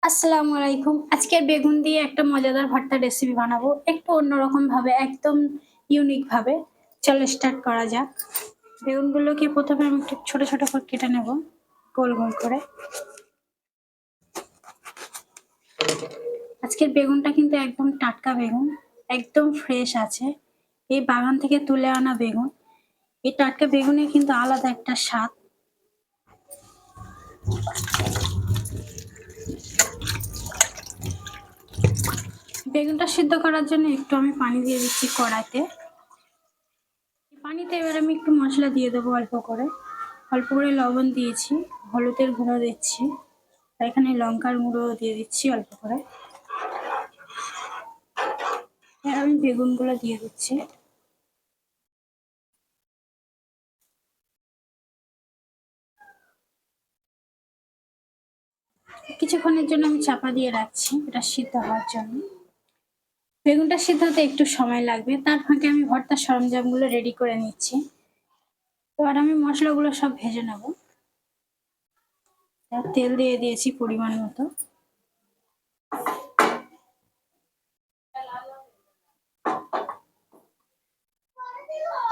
আসসালামু আলাইকুম। আজকের বেগুন দিয়ে একটা মজাদার ভর্তা রেসিপি বানাবো। একটু অন্যরকম ভাবে, একদম ইউনিক ভাবে। চলো স্টার্ট করা যাক। বেগুনগুলোকে ১ম এ আমি একটু ছোট, ছোট করে কেটে নেব, গোল, গোল করে। আজকের বেগুনটা কিন্তু একদম টাটকা বেগুন, একদম ফ্রেশ আছে। এই বাগান থেকে তুলে আনা বেগুন। এই টাটকা বেগুনের কিন্তু আলাদা একটা স্বাদ। বেগুনটা সিদ্ধ করার জন্য একটু আমি পানি দিয়ে দিচ্ছি কড়াইতে। পানিতে এবার আমি একটু মশলা দিয়ে দেবো অল্প করে। অল্প করে লবণ দিয়েছি, হলুদের গুঁড়ো দিচ্ছি, আর এখানে লঙ্কার গুঁড়ো দিয়ে দিচ্ছি অল্প করে। এবার আমি বেগুনগুলো দিয়ে দিচ্ছি। কিছুক্ষণের জন্য আমি চাপা দিয়ে রাখছি এটা সিদ্ধ হওয়ার জন্য। বেগুনটা সিদ্ধ হতে একটু সময় লাগবে, তার ফাঁকে আমি ভর্তার সরঞ্জামগুলো রেডি করে নিচ্ছি। এবার আমি মশলাগুলো সব ভেজে নেব। তেল দিয়ে দিয়েছি পরিমাণ মতো।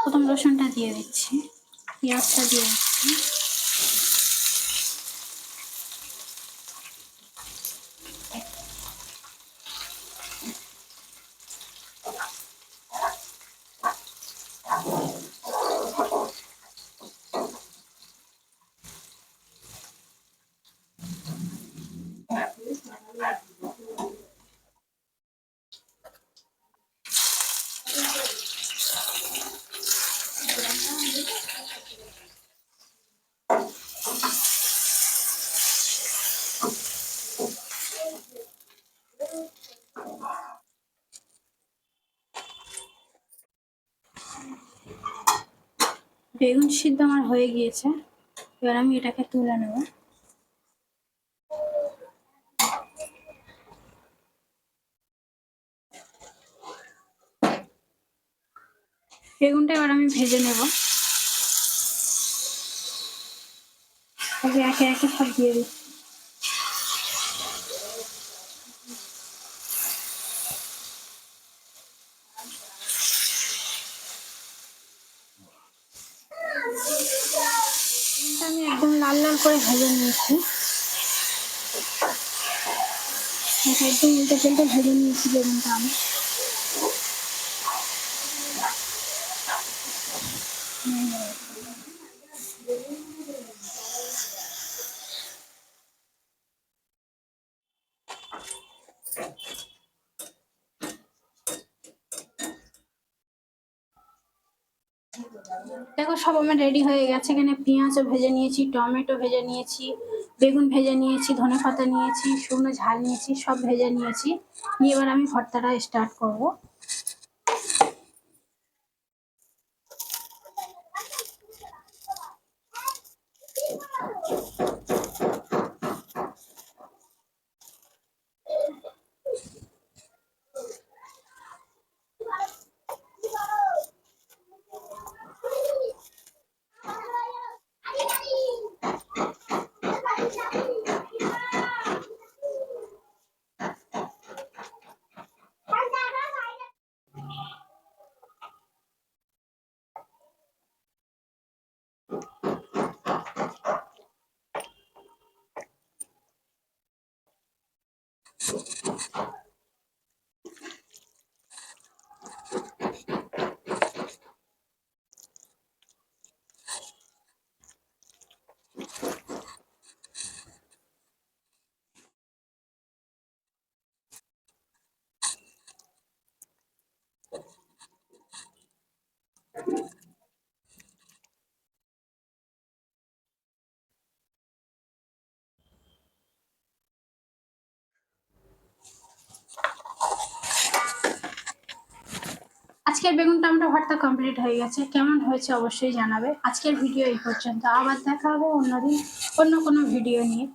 প্রথম রসুনটা দিয়ে দিচ্ছি, পেঁয়াজটা দিয়ে দিচ্ছি। বেগুন সিদ্ধ আমার হয়ে গিয়েছে, এবার আমি এটাকে তুলে নেব। বেগুনটা এবার আমি ভেজে নেব। একে একে সব দিয়ে দিচ্ছি। আমি একদম লাল লাল করে ভেজে নিয়েছি। একদম উল্টে পাল্টে ভেজে নিয়েছি বেগুনটা আমি। দেখো সব আমার রেডি হয়ে গেছে। এখানে পেঁয়াজও ভেজে নিয়েছি, টমেটো ভেজে নিয়েছি, বেগুন ভেজে নিয়েছি, ধনেপাতা নিয়েছি, শুকনো ঝাল নিয়েছি, সব ভেজে নিয়েছি। নিয়ে এবার আমি ভর্তাটা স্টার্ট করব। আজকের বেগুন টমেটো ভর্তা কমপ্লিট হয়ে গেছে। কেমন হয়েছে অবশ্যই জানাবে। আজকের ভিডিও এই পর্যন্ত, আবার দেখা হবে অন্যদিন অন্য কোনো ভিডিও নিয়ে।